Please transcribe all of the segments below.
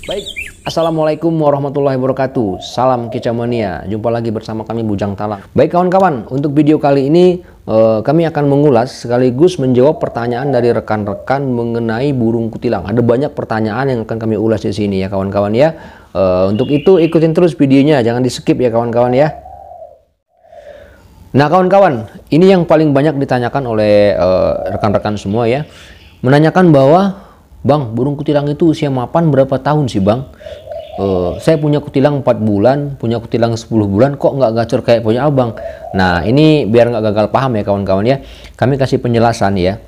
Baik, Assalamualaikum warahmatullahi wabarakatuh. Salam kicamania. Jumpa lagi bersama kami Bujang Talang. Baik kawan-kawan, untuk video kali ini kami akan mengulas sekaligus menjawab pertanyaan dari rekan-rekan mengenai burung kutilang. Ada banyak pertanyaan yang akan kami ulas di sini ya kawan-kawan ya. Untuk itu ikutin terus videonya, jangan di skip ya kawan-kawan ya. Nah kawan-kawan, ini yang paling banyak ditanyakan oleh rekan-rekan semua ya. Menanyakan bahwa, Bang, burung kutilang itu usia mapan berapa tahun sih Bang? Saya punya kutilang 4 bulan, punya kutilang 10 bulan, kok nggak gacor kayak punya abang? Nah ini biar nggak gagal paham ya kawan-kawan ya, kami kasih penjelasan ya.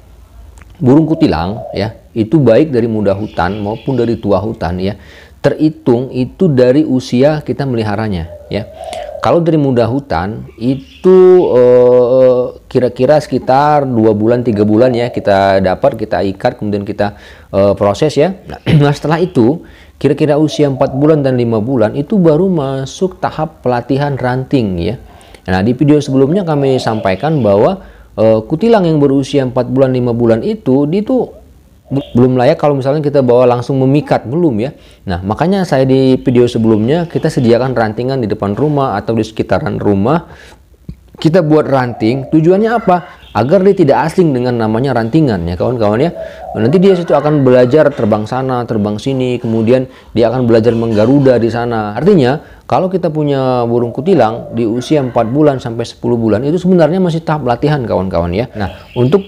Burung kutilang ya, itu baik dari muda hutan maupun dari tua hutan ya, terhitung itu dari usia kita meliharanya ya. Kalau dari muda hutan itu kira-kira sekitar 2 bulan 3 bulan ya kita dapat, kita ikat, kemudian kita proses ya. Nah setelah itu kira-kira usia 4 bulan dan 5 bulan itu baru masuk tahap pelatihan ranting ya. Nah di video sebelumnya kami sampaikan bahwa kutilang yang berusia 4 bulan 5 bulan itu belum layak kalau misalnya kita bawa langsung memikat, belum ya. Nah makanya saya di video sebelumnya kita sediakan rantingan di depan rumah atau di sekitaran rumah. Kita buat ranting, tujuannya apa? Agar dia tidak asing dengan namanya rantingan ya kawan-kawan ya. Nanti dia situ akan belajar terbang sana, terbang sini, kemudian dia akan belajar menggaruda di sana. Artinya kalau kita punya burung kutilang di usia 4 bulan sampai 10 bulan itu sebenarnya masih tahap latihan kawan-kawan ya. Nah untuk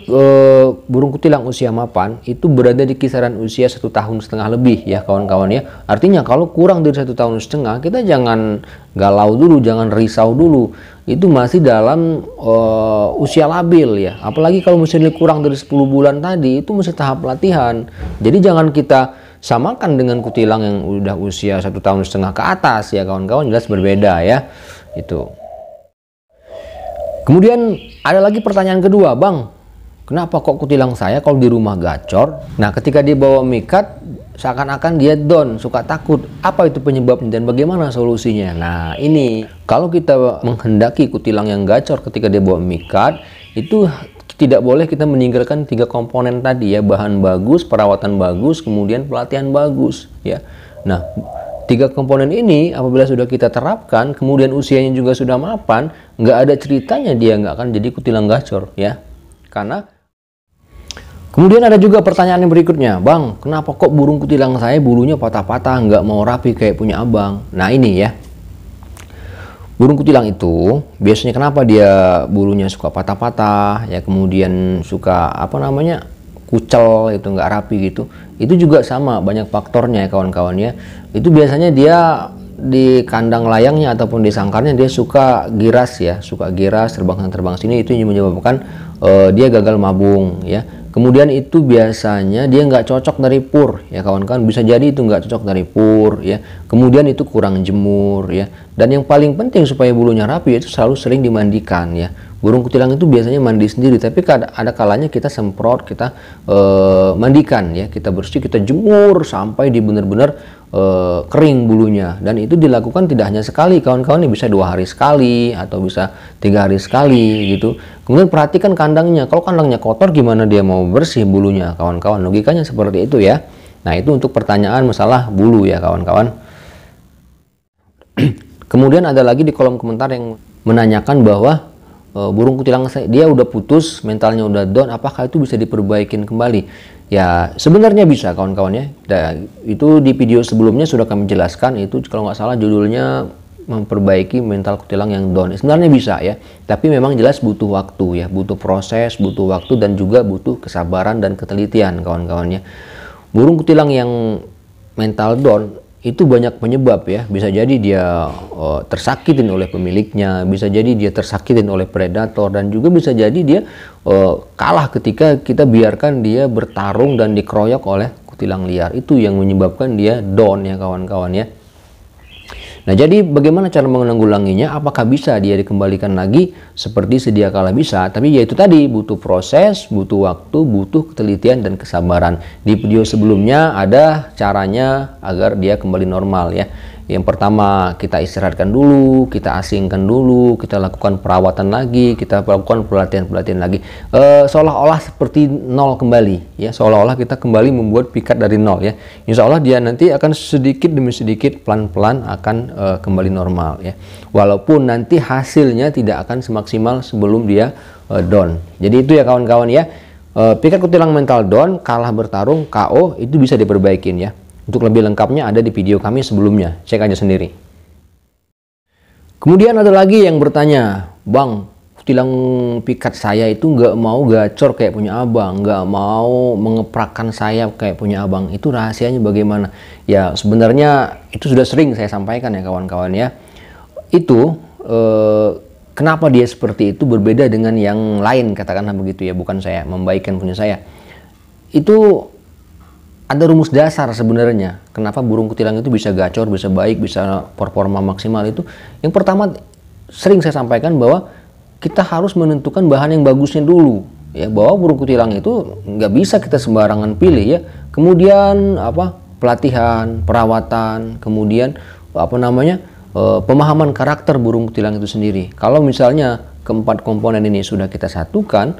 burung kutilang usia mapan itu berada di kisaran usia 1,5 tahun lebih ya kawan-kawan ya. Artinya kalau kurang dari 1,5 tahun kita jangan galau dulu, jangan risau dulu. Itu masih dalam usia labil ya. Apalagi kalau misalnya kurang dari 10 bulan tadi itu masih tahap latihan. Jadi jangan kita samakan dengan kutilang yang udah usia 1,5 tahun ke atas ya kawan-kawan, jelas berbeda ya. Itu. Kemudian ada lagi pertanyaan kedua, Bang. Kenapa kok kutilang saya kalau di rumah gacor? Nah, ketika dia bawa mikat seakan-akan dia down, suka takut. Apa itu penyebabnya dan bagaimana solusinya? Nah, ini kalau kita menghendaki kutilang yang gacor ketika dia bawa mikat, itu tidak boleh kita meninggalkan 3 komponen tadi ya, bahan bagus, perawatan bagus, kemudian pelatihan bagus ya. Nah 3 komponen ini apabila sudah kita terapkan, kemudian usianya juga sudah mapan, nggak ada ceritanya dia nggak akan jadi kutilang gacor ya. Karena kemudian ada juga pertanyaan yang berikutnya, Bang, kenapa kok burung kutilang saya bulunya patah-patah, nggak mau rapi kayak punya abang? Nah ini ya, burung kutilang itu biasanya kenapa dia bulunya suka patah-patah ya, kemudian suka kucel, itu nggak rapi gitu. Itu juga sama, banyak faktornya ya kawan-kawan ya. Itu biasanya dia di kandang layangnya ataupun di sangkarnya dia suka giras ya, suka giras terbang sini, itu yang menyebabkan dia gagal mabung ya. Kemudian itu biasanya dia nggak cocok dari pur ya kawan-kawan, bisa jadi itu nggak cocok dari pur ya. Kemudian itu kurang jemur ya. Dan yang paling penting supaya bulunya rapi itu selalu sering dimandikan ya. Burung kutilang itu biasanya mandi sendiri, tapi ada kalanya kita semprot, kita mandikan ya, kita bersih, kita jemur sampai di benar-benar kering bulunya. Dan itu dilakukan tidak hanya sekali kawan-kawan, bisa 2 hari sekali atau bisa 3 hari sekali gitu. Kemudian perhatikan kandangnya, kalau kandangnya kotor gimana dia mau bersih bulunya kawan-kawan, logikanya seperti itu ya. Nah itu untuk pertanyaan masalah bulu ya kawan-kawan. Kemudian ada lagi di kolom komentar yang menanyakan bahwa burung kutilang saya dia udah putus, mentalnya udah down, apakah itu bisa diperbaikin kembali? Ya sebenarnya bisa kawan-kawan ya. Dan itu di video sebelumnya sudah kami jelaskan, itu kalau nggak salah judulnya memperbaiki mental kutilang yang down. Sebenarnya bisa ya, tapi memang jelas butuh waktu ya, butuh proses, butuh waktu, dan juga butuh kesabaran dan ketelitian kawan-kawannya. Burung kutilang yang mental down itu banyak penyebab ya, bisa jadi dia tersakitin oleh pemiliknya, bisa jadi dia tersakitin oleh predator, dan juga bisa jadi dia kalah ketika kita biarkan dia bertarung dan dikeroyok oleh kutilang liar. Itu yang menyebabkan dia down ya kawan-kawan ya. Nah jadi bagaimana cara menanggulanginya? Apakah bisa dia dikembalikan lagi seperti sedia kala? Bisa, tapi yaitu tadi butuh proses, butuh waktu, butuh ketelitian dan kesabaran. Di video sebelumnya ada caranya agar dia kembali normal ya. Yang pertama kita istirahatkan dulu, kita asingkan dulu, kita lakukan perawatan lagi, kita lakukan pelatihan-pelatihan lagi, seolah-olah seperti nol kembali ya, seolah-olah kita kembali membuat pikat dari nol ya. Insya Allah dia nanti akan sedikit demi sedikit pelan-pelan akan kembali normal ya, walaupun nanti hasilnya tidak akan semaksimal sebelum dia down. Jadi itu ya kawan-kawan ya, pikat kutilang mental down, kalah bertarung, KO, itu bisa diperbaikin ya. Untuk lebih lengkapnya ada di video kami sebelumnya, cek aja sendiri. Kemudian ada lagi yang bertanya, Bang, kutilang pikat saya itu nggak mau gacor kayak punya abang, nggak mau mengeprakkan sayap kayak punya abang, itu rahasianya bagaimana? Ya sebenarnya itu sudah sering saya sampaikan ya kawan-kawan ya. Itu kenapa dia seperti itu berbeda dengan yang lain, katakanlah begitu ya, bukan saya membaikkan punya saya. Itu ada rumus dasar sebenarnya kenapa burung kutilang itu bisa gacor, bisa baik, bisa performa maksimal. Itu yang pertama sering saya sampaikan bahwa kita harus menentukan bahan yang bagusnya dulu ya, bahwa burung kutilang itu nggak bisa kita sembarangan pilih ya. Kemudian pelatihan, perawatan, kemudian pemahaman karakter burung kutilang itu sendiri. Kalau misalnya keempat komponen ini sudah kita satukan,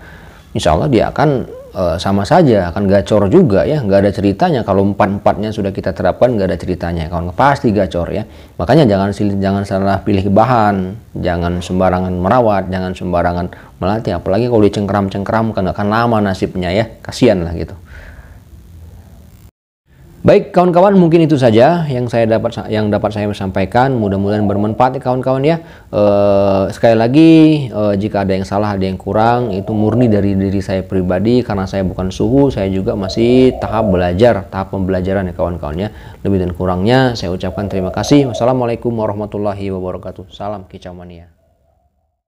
insya Allah dia akan sama saja, akan gacor juga ya, nggak ada ceritanya. Kalau empat-empatnya sudah kita terapkan, nggak ada ceritanya, kawan, pasti gacor ya. Makanya jangan salah pilih bahan, jangan sembarangan merawat, jangan sembarangan melatih, apalagi kalau dicengkram-cengkram kan akan lama nasibnya ya, kasihan lah gitu. Baik kawan-kawan, mungkin itu saja yang dapat saya sampaikan. Mudah-mudahan bermanfaat ya kawan-kawan ya. Sekali lagi, jika ada yang salah, ada yang kurang, itu murni dari diri saya pribadi, karena saya bukan suhu, saya juga masih tahap pembelajaran ya kawan-kawan ya. Lebih dan kurangnya saya ucapkan terima kasih. Wassalamualaikum warahmatullahi wabarakatuh. Salam kicau mania.